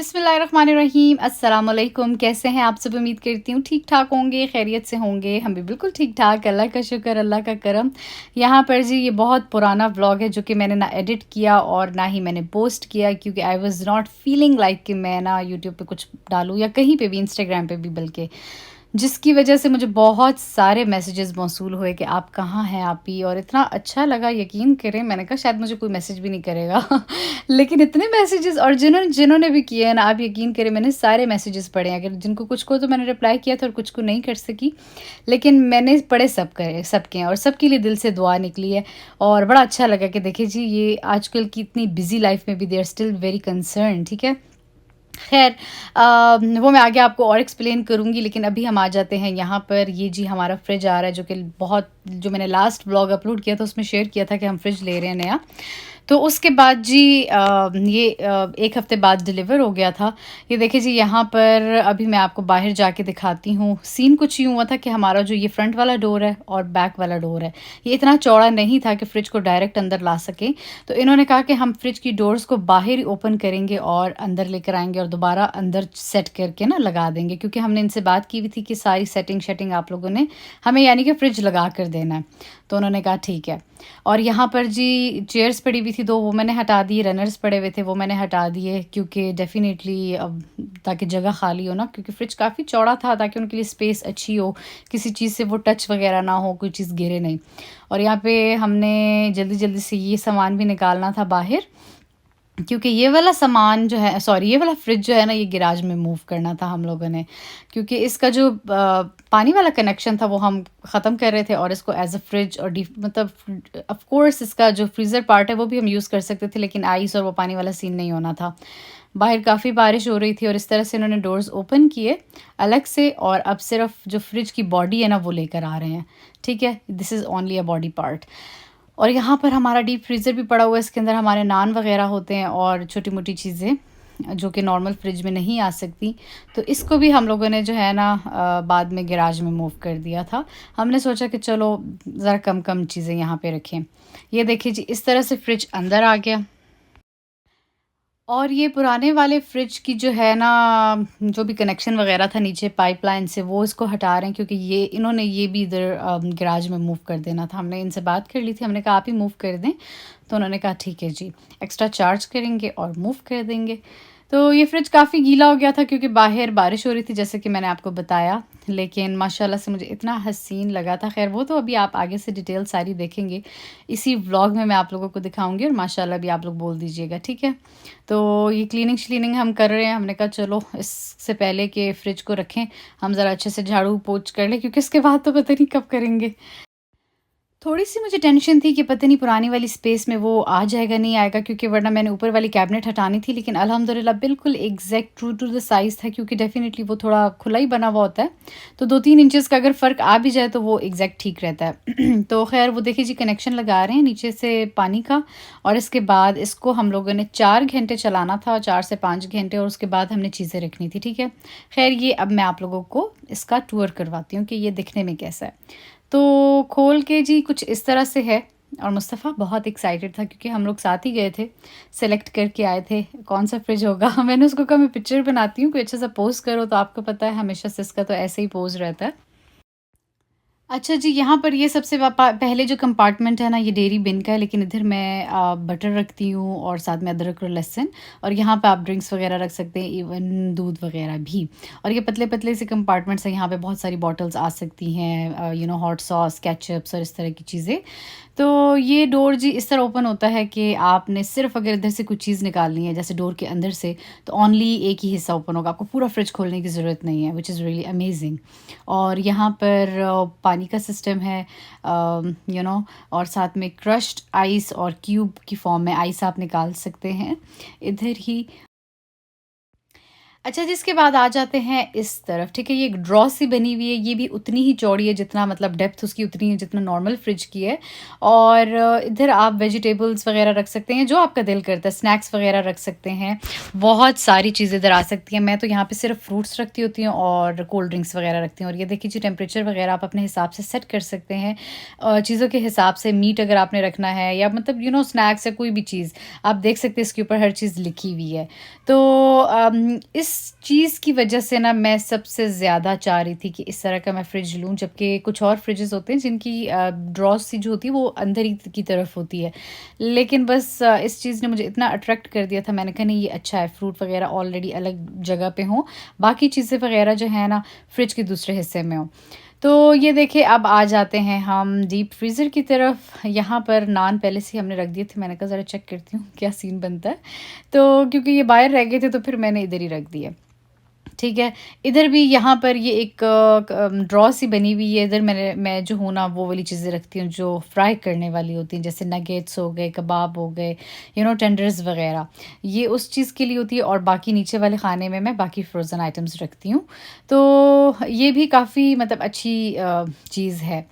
बिस्मिल्लाहिर्रहमानिर्रहीम अस्सलाम वालेकुम। कैसे हैं आप सब? उम्मीद करती हूँ ठीक ठाक होंगे, खैरियत से होंगे। हम भी बिल्कुल ठीक ठाक, अल्लाह का शुक्र, अल्लाह का करम। यहाँ पर जी ये बहुत पुराना व्लॉग है जो कि मैंने ना एडिट किया और ना ही मैंने पोस्ट किया, क्योंकि I was not feeling like कि मैं ना यूट्यूब पे कुछ डालूँ या कहीं पे भी, इंस्टाग्राम पे भी बल्कि। जिसकी वजह से मुझे बहुत सारे मैसेजेस मौसूल हुए कि आप कहाँ हैं आप ही, और इतना अच्छा लगा, यकीन करें। मैंने कहा शायद मुझे कोई मैसेज भी नहीं करेगा लेकिन इतने मैसेजेस, और जिन्होंने जिन्होंने भी किए हैं ना, आप यकीन करें मैंने सारे मैसेजेस पढ़े हैं। अगर जिनको कुछ को तो मैंने रिप्लाई किया था और कुछ को नहीं कर सकी, लेकिन मैंने पढ़े सबके हैं, और सबके लिए दिल से दुआ निकली है। और बड़ा अच्छा लगा कि देखिए जी, ये आजकल की इतनी बिजी लाइफ में भी they are still very concern. ठीक है, खैर वो मैं आगे आपको और एक्सप्लेन करूँगी, लेकिन अभी हम आ जाते हैं यहाँ पर। ये जी हमारा फ्रिज आ रहा है, जो कि बहुत, जो मैंने लास्ट व्लॉग अपलोड किया था उसमें शेयर किया था कि हम फ्रिज ले रहे हैं नया। तो उसके बाद जी ये 1 हफ़्ते बाद डिलीवर हो गया था। ये देखिए जी, यहाँ पर अभी मैं आपको बाहर जाके दिखाती हूँ। सीन कुछ यूँ हुआ था कि हमारा जो ये फ्रंट वाला डोर है और बैक वाला डोर है, ये इतना चौड़ा नहीं था कि फ्रिज को डायरेक्ट अंदर ला सकें। तो इन्होंने कहा कि हम फ्रिज की डोर्स को बाहर ही ओपन करेंगे और अंदर लेकर आएँगे और दोबारा अंदर सेट करके ना लगा देंगे, क्योंकि हमने इनसे बात की हुई थी कि सारी सेटिंग शेटिंग आप लोगों ने हमें, यानी कि फ्रिज लगा कर देना है। तो उन्होंने कहा ठीक है। और यहाँ पर जी चेयर्स पड़ी हुई थी, 2 वो मैंने हटा दी, रनर्स पड़े हुए थे वो मैंने हटा दिए, क्योंकि डेफ़िनेटली अब ताकि जगह खाली हो ना, क्योंकि फ्रिज काफ़ी चौड़ा था, ताकि उनके लिए स्पेस अच्छी हो, किसी चीज़ से वो टच वगैरह ना हो, कोई चीज़ गिरे नहीं। और यहाँ पे हमने जल्दी-जल्दी से ये सामान भी निकालना था बाहर, क्योंकि ये वाला सामान जो है, सॉरी, ये वाला फ्रिज जो है ना, ये गैराज में मूव करना था हम लोगों ने, क्योंकि इसका जो पानी वाला कनेक्शन था वो हम ख़त्म कर रहे थे, और इसको एज अ फ्रिज और डी मतलब ऑफ कोर्स इसका जो फ्रीज़र पार्ट है वो भी हम यूज़ कर सकते थे, लेकिन आइस और वो पानी वाला सीन नहीं होना था। बाहर काफ़ी बारिश हो रही थी, और इस तरह से इन्होंने डोर्स ओपन किए अलग से, और अब सिर्फ जो फ्रिज की बॉडी है ना वो लेकर आ रहे हैं। ठीक है, this is only a body part. और यहाँ पर हमारा डीप फ्रीज़र भी पड़ा हुआ है, इसके अंदर हमारे नान वग़ैरह होते हैं और छोटी-मोटी चीज़ें जो कि नॉर्मल फ्रिज में नहीं आ सकती। तो इसको भी हम लोगों ने जो है ना बाद में गैराज में मूव कर दिया था। हमने सोचा कि चलो ज़रा कम-कम चीज़ें यहाँ पे रखें। ये देखिए जी, इस तरह से फ्रिज अंदर आ गया। और ये पुराने वाले फ्रिज की जो है ना, जो भी कनेक्शन वगैरह था नीचे पाइपलाइन से, वो इसको हटा रहे हैं, क्योंकि ये इन्होंने ये भी इधर गैराज में मूव कर देना था। हमने इनसे बात कर ली थी, हमने कहा आप ही मूव कर दें, तो उन्होंने कहा ठीक है जी, एक्स्ट्रा चार्ज करेंगे और मूव कर देंगे। तो ये फ्रिज काफ़ी गीला हो गया था, क्योंकि बाहर बारिश हो रही थी, जैसे कि मैंने आपको बताया। लेकिन माशाल्लाह से मुझे इतना हसीन लगा था। खैर वो तो अभी आप आगे से डिटेल सारी देखेंगे, इसी व्लॉग में मैं आप लोगों को दिखाऊंगी, और माशाल्लाह भी आप लोग बोल दीजिएगा, ठीक है। तो ये क्लीनिंग श्लीनिंग हम कर रहे हैं। हमने कहा चलो इससे पहले कि फ्रिज को रखें, हम ज़रा अच्छे से झाड़ू पोंछ कर लें, क्योंकि इसके बाद तो पता नहीं कब करेंगे। थोड़ी-सी मुझे टेंशन थी कि पता नहीं पुरानी वाली स्पेस में वो आ जाएगा, नहीं आएगा, क्योंकि वरना मैंने ऊपर वाली कैबिनेट हटानी थी, लेकिन अल्हम्दुलिल्लाह बिल्कुल exact true to the size था, क्योंकि डेफ़िनिटली वो थोड़ा खुला ही बना हुआ होता है। तो 2-3 इंचेस का अगर फ़र्क आ भी जाए तो वो एग्ज़ैक्ट ठीक रहता है। तो ख़ैर वो देखिए जी, कनेक्शन लगा रहे हैं नीचे से पानी का, और इसके बाद इसको हम लोगों ने 4 घंटे चलाना था, 4 से 5 घंटे, और उसके बाद हमने चीज़ें रखनी थी, ठीक है। ख़ैर ये अब मैं आप लोगों को इसका टूर करवाती हूँ कि ये दिखने में कैसा है। तो खोल के जी कुछ इस तरह से है, और मुस्तफ़ा बहुत एक्साइटेड था, क्योंकि हम लोग साथ ही गए थे, सेलेक्ट करके आए थे कौन सा फ्रिज होगा। मैंने उसको कहा मैं पिक्चर बनाती हूँ, कोई अच्छा सा पोज़ करो, तो आपको पता है हमेशा से इसका तो ऐसे ही पोज़ रहता है। अच्छा जी, यहाँ पर ये सबसे पहले जो कंपार्टमेंट है ना, ये डेयरी बिन का है, लेकिन इधर मैं बटर रखती हूँ और साथ में अदरक और लहसुन, और यहाँ पे आप ड्रिंक्स वगैरह रख सकते हैं, इवन दूध वगैरह भी। और ये पतले-पतले से कंपार्टमेंट्स हैं, यहाँ पे बहुत सारी बॉटल्स आ सकती हैं, हॉट सॉस, केचअप्स और इस तरह की चीज़ें। तो ये डोर जी इस तरह ओपन होता है कि आपने सिर्फ़ अगर इधर से कुछ चीज़ निकालनी है, जैसे डोर के अंदर से, तो ओनली एक ही हिस्सा ओपन होगा, आपको पूरा फ्रिज खोलने की ज़रूरत नहीं है, व्हिच इज़ रियली अमेज़िंग। और यहाँ पर पानी का सिस्टम है, और साथ में क्रश्ड आइस और क्यूब की फॉर्म में आइस आप निकाल सकते हैं इधर ही। अच्छा, जिसके बाद आ जाते हैं इस तरफ, ठीक है? ये एक ड्रॉ सी बनी हुई है, ये भी उतनी ही चौड़ी है जितना मतलब डेप्थ उसकी उतनी है जितना नॉर्मल फ्रिज की है। और इधर आप वेजिटेबल्स वगैरह रख सकते हैं, जो आपका दिल करता है, स्नैक्स वगैरह रख सकते हैं। बहुत सारी चीज़ें इधर आ सकती हैं। मैं तो यहाँ पे सिर्फ फ्रूट्स रखती होती हूँ और कोल्ड ड्रिंक्स वगैरह रखती हूँ। और ये देखिए जी, टेम्परेचर वगैरह आप अपने हिसाब से सेट कर सकते हैं। चीज़ों के हिसाब से मीट अगर आपने रखना है या मतलब स्नैक्स या कोई भी चीज़, आप देख सकते हैं इसके ऊपर हर चीज़ लिखी हुई है। तो इस चीज़ की वजह से ना मैं सबसे ज़्यादा चाह रही थी कि इस तरह का मैं फ़्रिज लूँ, जबकि कुछ और फ्रिजेज़ होते हैं जिनकी ड्रॉज़ सी जो होती है वो अंदर ही की तरफ होती है। लेकिन बस इस चीज़ ने मुझे इतना अट्रैक्ट कर दिया था, मैंने कहा नहीं ये अच्छा है, फ्रूट वग़ैरह ऑलरेडी अलग जगह पे हों, बाकी चीज़ें वग़ैरह जो है ना फ्रिज के दूसरे हिस्से में हों। तो ये देखिए, अब आ जाते हैं हम डीप फ्रीज़र की तरफ। यहाँ पर नान पहले से ही हमने रख दिए थे, मैंने कहा ज़रा चेक करती हूँ क्या सीन बनता है। तो क्योंकि ये बाहर रह गए थे तो फिर मैंने इधर ही रख दिए। ठीक है, इधर भी यहाँ पर ये एक ड्रॉ सी बनी हुई है। इधर मैं जो हूँ ना वो वाली चीज़ें रखती हूँ जो फ्राई करने वाली होती हैं, जैसे नगेट्स हो गए, कबाब हो गए, टेंडर्स वगैरह। ये उस चीज़ के लिए होती है और बाकी नीचे वाले खाने में मैं बाकी फ्रोज़न आइटम्स रखती हूँ। तो ये भी काफ़ी मतलब अच्छी चीज़ है।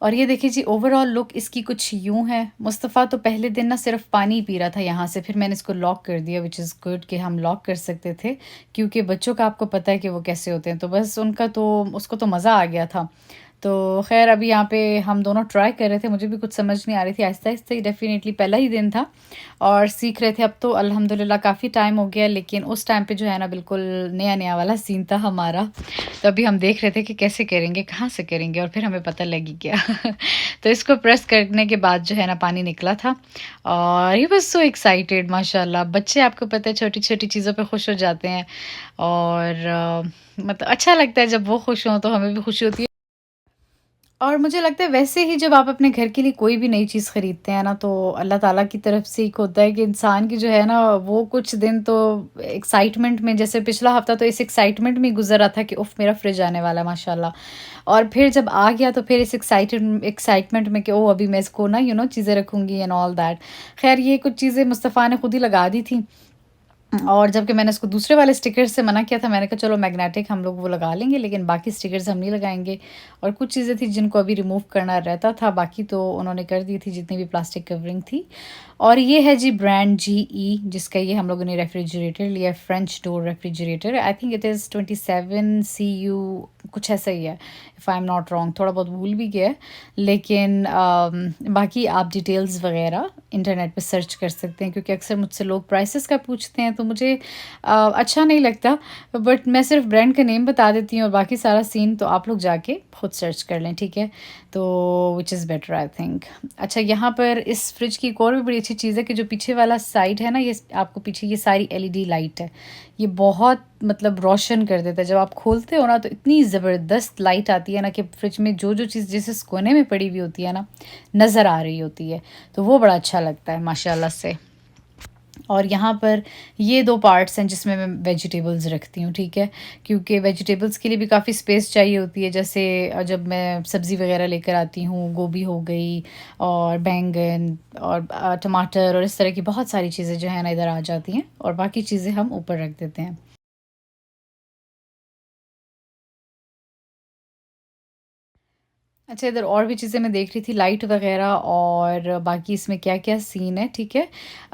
और ये देखिए जी, ओवरऑल लुक इसकी कुछ यूँ है। मुस्तफ़ा तो पहले दिन ना सिर्फ़ पानी पी रहा था यहाँ से, फिर मैंने इसको लॉक कर दिया, व्हिच इज़ गुड कि हम लॉक कर सकते थे, क्योंकि बच्चों का आपको पता है कि वो कैसे होते हैं, तो बस उसको तो मज़ा आ गया था। तो ख़ैर अभी यहाँ पे हम दोनों ट्राई कर रहे थे, मुझे भी कुछ समझ नहीं आ रही थी, आहिस्ता-आहिस्ता ही डेफ़िनेटली पहला ही दिन था और सीख रहे थे। अब तो अल्हम्दुलिल्लाह काफ़ी टाइम हो गया, लेकिन उस टाइम पे जो है ना बिल्कुल नया-नया वाला सीन था हमारा। तो अभी हम देख रहे थे कि कैसे करेंगे, कहाँ से करेंगे और फिर हमें पता लग ही गया। तो इसको प्रेस करने के बाद जो है ना पानी निकला था और ही वाज़ सो एक्साइटेड माशाल्लाह। बच्चे आपको पता है छोटी-छोटी चीज़ों पे खुश हो जाते हैं और मतलब अच्छा लगता है जब वो खुश हों तो हमें भी खुशी होती है। और मुझे लगता है वैसे ही जब आप अपने घर के लिए कोई भी नई चीज़ ख़रीदते हैं ना, तो अल्लाह ताला की तरफ से एक होता है कि इंसान की जो है ना वो कुछ दिन तो एक्साइटमेंट में, जैसे पिछला हफ़्ता तो इस एक्साइटमेंट में गुज़र रहा था कि उफ़ मेरा फ्रिज आने वाला है माशाल्लाह। और फिर जब आ गया तो फिर इस एक्साइटमेंट में कि ओह अभी मैं इसको ना चीज़ें रखूँगी एंड ऑल दैट। ख़ैर ये कुछ चीज़ें मुस्तफ़ा ने खुद ही लगा दी थी। और जबकि मैंने उसको दूसरे वाले स्टिकर से मना किया था, मैंने कहा चलो मैग्नेटिक हम लोग वो लगा लेंगे, लेकिन बाकी स्टिकर्स हम नहीं लगाएँगे। और कुछ चीज़ें थी जिनको अभी रिमूव करना रहता था, बाकी तो उन्होंने कर दी थी जितनी भी प्लास्टिक कवरिंग थी। और ये है जी ब्रांड जीई, जिसका ये हम लोगों ने रेफ्रिजरेटर लिया है, French door refrigerator. I think it is 27 CU कुछ ऐसा ही है, if I am not wrong, थोड़ा बहुत भूल भी गया है। लेकिन बाकी आप डिटेल्स वगैरह इंटरनेट पे सर्च कर सकते हैं, क्योंकि अक्सर मुझसे लोग प्राइसेस का पूछते हैं तो मुझे अच्छा नहीं लगता, बट मैं सिर्फ ब्रांड का नेम बता देती हूँ और बाकी सारा सीन तो आप लोग जाके खुद सर्च कर लें, ठीक है? तो which is better I think. अच्छा, यहाँ पर इस फ्रिज की एक और भी बड़ी अच्छी चीज़ है कि जो पीछे वाला साइड है ना, ये आपको पीछे ये सारी एलईडी लाइट है। ये बहुत मतलब रोशन कर देता है, जब आप खोलते हो ना तो इतनी ज़बरदस्त लाइट आती है ना कि फ्रिज में जो चीज़ जिस इस कोने में पड़ी हुई होती है ना, नज़र आ रही होती है। तो वो बड़ा अच्छा लगता है माशाल्लाह से। और यहाँ पर ये 2 पार्ट्स हैं जिसमें मैं वेजिटेबल्स रखती हूँ, ठीक है? क्योंकि वेजिटेबल्स के लिए भी काफ़ी स्पेस चाहिए होती है, जैसे जब मैं सब्ज़ी वग़ैरह लेकर आती हूँ, गोभी हो गई और बैंगन और टमाटर और इस तरह की बहुत सारी चीज़ें जो हैं ना इधर आ जाती हैं और बाकी चीज़ें हम ऊपर रख देते हैं। अच्छा, इधर और भी चीज़ें मैं देख रही थी, लाइट वग़ैरह और बाकी इसमें क्या-क्या सीन है, ठीक है?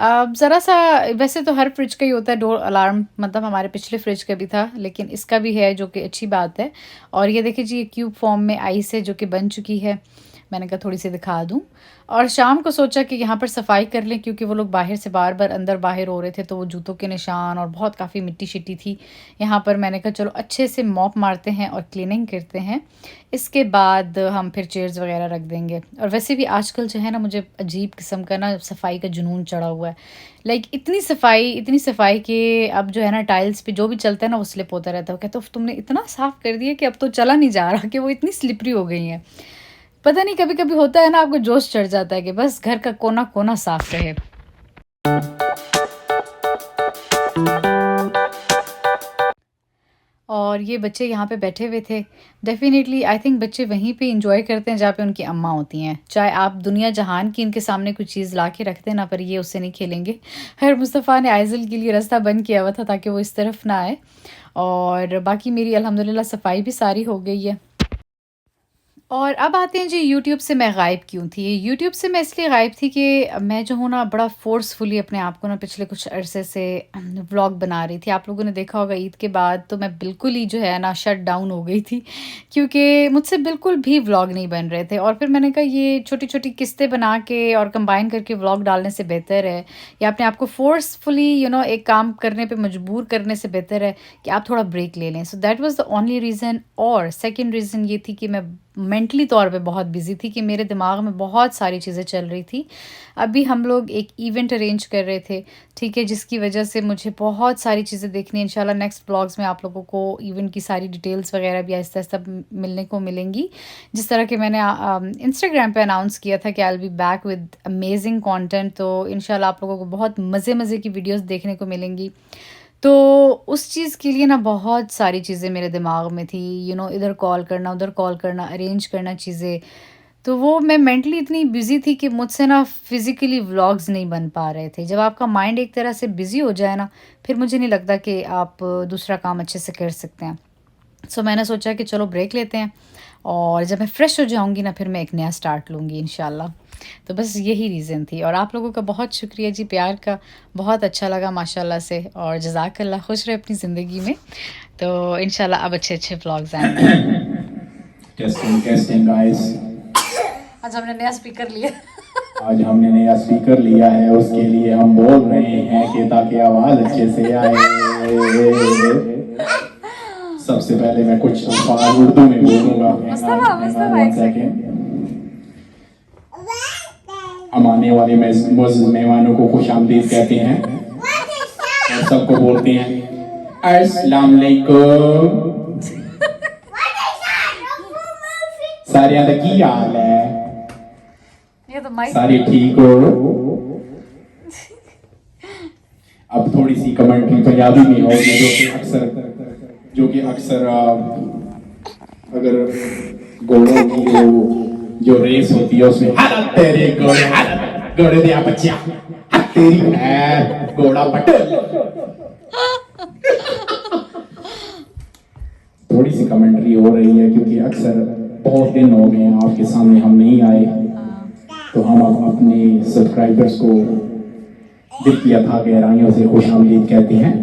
ज़रा-सा वैसे तो हर फ्रिज का ही होता है डोर अलार्म, मतलब हमारे पिछले फ्रिज का भी था, लेकिन इसका भी है जो कि अच्छी बात है। और ये देखिए जी, ये क्यूब फॉर्म में आइस है जो कि बन चुकी है। मैंने कहा थोड़ी-सी दिखा दूँ। और शाम को सोचा कि यहाँ पर सफाई कर लें, क्योंकि वो लोग बाहर से बार-बार अंदर-बाहर हो रहे थे, तो वो जूतों के निशान और बहुत काफ़ी मिट्टी-शिट्टी थी। यहाँ पर मैंने कहा चलो अच्छे से मॉप मारते हैं और क्लीनिंग करते हैं। इसके बाद हम फिर चेयर्स वगैरह रख देंगे। और वैसे भी आजकल जो है ना मुझे अजीब किस्म का ना सफाई का जुनून चढ़ा हुआ है। लाइक इतनी सफाई कि अब जो है ना टाइल्स पे जो भी चलता है ना वो स्लिप होता रहता है। वो कहते हो तुमने इतना साफ़ कर दिया कि अब तो चला नहीं जा रहा, कि वो इतनी स्लिपरी हो गई हैं। पता नहीं कभी-कभी होता है ना, आपको जोश चढ़ जाता है कि बस घर का कोना-कोना साफ़ रहे। और ये बच्चे यहाँ पे बैठे हुए थे। डेफ़िनेटली आई थिंक बच्चे वहीं पे एंजॉय करते हैं जहाँ पे उनकी अम्मा होती हैं। चाहे आप दुनिया जहान की इनके सामने कुछ चीज़ ला के रख दें ना, पर ये उससे नहीं खेलेंगे। खैर मुस्तफ़ा ने आइज़ल के लिए रास्ता बंद किया हुआ था ताकि वो इस तरफ ना आए। और बाकी मेरी अल्हम्दुलिल्लाह सफाई भी सारी हो गई है। और अब आते हैं जी यूट्यूब से मैं गायब क्यों थी। यूट्यूब से मैं इसलिए गायब थी कि मैं जो हूँ ना बड़ा फ़ोर्सफुली अपने आप को ना पिछले कुछ अरसे से व्लॉग बना रही थी। आप लोगों ने देखा होगा ईद के बाद तो मैं बिल्कुल ही जो है ना शट डाउन हो गई थी, क्योंकि मुझसे बिल्कुल भी व्लॉग नहीं बन रहे थे। और फिर मैंने कहा ये छोटी-छोटी किस्तें बना के और कंबाइन करके व्लॉग डालने से बेहतर है, या अपने आप को फ़ोर्सफुली एक काम करने पे मजबूर करने से बेहतर है कि आप थोड़ा ब्रेक ले लें। So that was the only reason. और सेकंड रीज़न ये थी कि मैं मेंटली तौर पे बहुत बिज़ी थी, कि मेरे दिमाग में बहुत सारी चीज़ें चल रही थी। अभी हम लोग एक इवेंट अरेंज कर रहे थे, ठीक है, जिसकी वजह से मुझे बहुत सारी चीज़ें देखनी है। इंशाल्लाह नेक्स्ट व्लॉग्स में आप लोगों को इवेंट की सारी डिटेल्स वगैरह भी आहिस्ता-आहिस्ता मिलने को मिलेंगी। जिस तरह के मैंने इंस्टाग्राम पे अनाउंस किया था कि I will be back with amazing content, तो इंशाल्लाह आप लोगों को बहुत मज़े-मज़े की वीडियोज़ देखने को मिलेंगी। तो उस चीज़ के लिए ना बहुत सारी चीज़ें मेरे दिमाग में थी, इधर कॉल करना, उधर कॉल करना, अरेंज करना चीज़ें। तो वो मैं मेंटली इतनी बिज़ी थी कि मुझसे ना फ़िज़िकली व्लॉग्स नहीं बन पा रहे थे। जब आपका माइंड एक तरह से बिज़ी हो जाए ना, फिर मुझे नहीं लगता कि आप दूसरा काम अच्छे से कर सकते हैं। सो मैंने सोचा कि चलो ब्रेक लेते हैं, और जब मैं फ़्रेश हो जाऊँगी ना फिर मैं एक नया स्टार्ट लूँगी इंशाल्लाह। तो बस यही रीज़न थी। और आप लोगों का बहुत शुक्रिया जी प्यार का, बहुत अच्छा लगा माशाल्लाह से, और जज़ाकल्लाह। खुश रहे अपनी ज़िंदगी में। तो इंशाल्लाह अब अच्छे-अच्छे व्लॉग्स आएँगे। Testing guys. आज हमने नया स्पीकर लिया। आज हमने नया स्पीकर लिया है, उसके लिए हम बोल रहे हैं कि ताकि आवाज़ अच्छे से आए। सबसे पहले मैं कुछ अल्फाज उर्दू में बोलूँगा। हम आने वाले मुअज़्ज़िज़ मेहमानों को खुशामदीद कहते हैं और सबको बोलते हैं अस्सलाम वालेकुम। सारियां दा की हाल है? ये तो माइक सारे ठीक हो? अब थोड़ी सी कमेंट्री पंजाबी में होगी, जो कि अक्सर अगर घोड़ों की जो रेस होती है उसमें हालत तेरे घोड़े, हालत घोड़े दिया बच्चा, तेरी है घोड़ा पटल। थोड़ी सी कमेंट्री हो रही है क्योंकि अक्सर बहुत दिन हो गए आपके सामने हम नहीं आए, तो हम अपने सब्सक्राइबर्स को दिल की अथाह गहराइयों से खुशामदीद कहते हैं।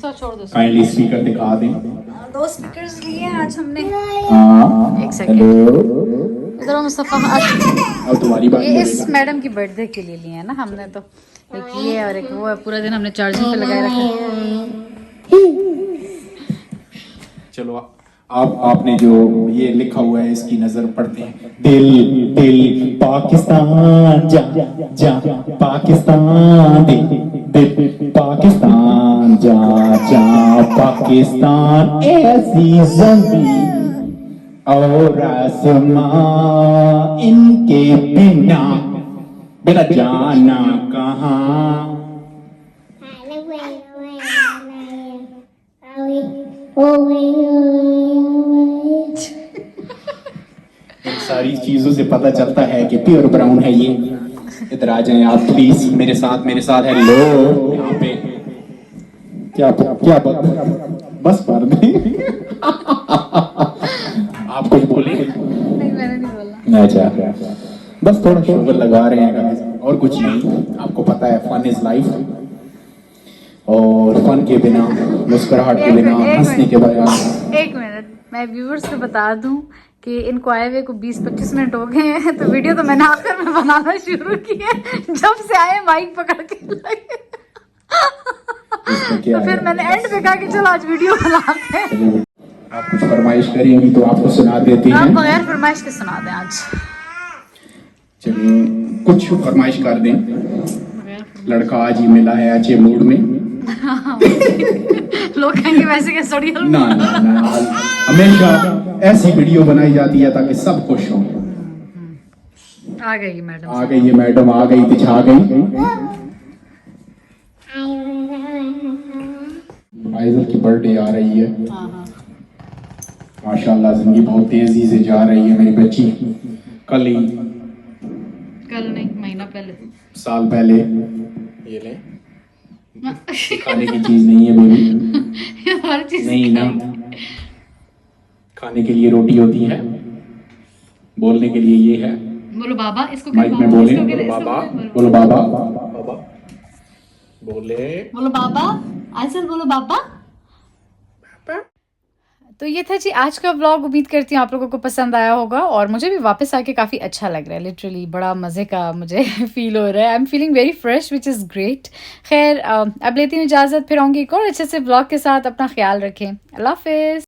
काइंडली स्पीकर दिखा दें। 2 स्पीकर्स लिए हैं आज हमने। हाँ, एक सेकंड। इधर मुस्तफा, अब तुम्हारी बात। ये इस मैडम की बर्थडे के लिए लिए हैं ना हमने, तो एक ये और एक वो है। पूरा दिन हमने चार्जिंग पे लगाए रखा। चलो आपने जो ये लिखा हुआ है इसकी नजर पड़ते हैं। दिल दिल पाकिस्तान जा जा पाकिस्तान, दिल दिल पाकिस्तान जा जा पाकिस्तान, ऐसी ज़मीं और आसमां इनके बिना बिना जाना कहाँ। इन सारी चीजों से पता चलता है कि प्योर ब्राउन है ये। इधर आ जाएं आप प्लीज मेरे साथ हेलो यहाँ पे। क्या क्या बस कर दे। आप कुछ बोले? नहीं, मैंने नहीं बोला। अच्छा, बस थोड़ा शोर लगा रहे हैं और कुछ नहीं। आपको पता है फन इज लाइफ, और फन के बिना, मुस्कुराहट के बिना, हंसने के बगैर। एक मिनट, मैं व्यूअर्स को बता दूं कि इनको आए हुए को 20-25 मिनट हो गए हैं, तो वीडियो तो मैंने आखिर में बनाना शुरू किया जब से आए माइक पकड़ के लगे। तो फिर मैंने एंड पे कहा कि चलो आज वीडियो बनाते हैं। आप कुछ फरमाइश करेंगी तो आपको सुना देते हैं। आप बगैर फरमाइश के सुना दें आज। चलिए कुछ फरमाइश कर दें। लड़का आज ही मिला है अच्छे मूड में। लोग कहेंगे वैसे क्या सड़ी ना, हमेशा ऐसी वीडियो बनाई जाती है ताकि सब खुश हो। आ गई मैडम, आ गई ये मैडम, आ गई दिखा गई। आइज़ल की बर्थडे आ रही है। हाँ हाँ माशाल्लाह जिंदगी बहुत तेजी से जा रही है। मेरी बच्ची कल ही, कल नहीं महीना पहले साल पहले, ये ले खाने की चीज नहीं है बेबी, हर चीज नहीं ना, खाने के लिए रोटी होती है, बोलने के लिए ये है। बोलो बाबा इसको माइक में बोले, बोलो बाबा, बोलो बाबा, बाबा बोले, बोलो बाबा आयसर बोलो बाबा। तो ये था जी आज का व्लॉग। उम्मीद करती हूँ आप लोगों को पसंद आया होगा और मुझे भी वापस आके काफ़ी अच्छा लग रहा है। लिटरली बड़ा मज़े का मुझे फील हो रहा है। I am feeling very fresh which is great. खैर अब लेती हूँ इजाज़त, फिर आऊँगी एक और अच्छे से व्लॉग के साथ। अपना ख्याल रखें। अल्लाह हाफिज़।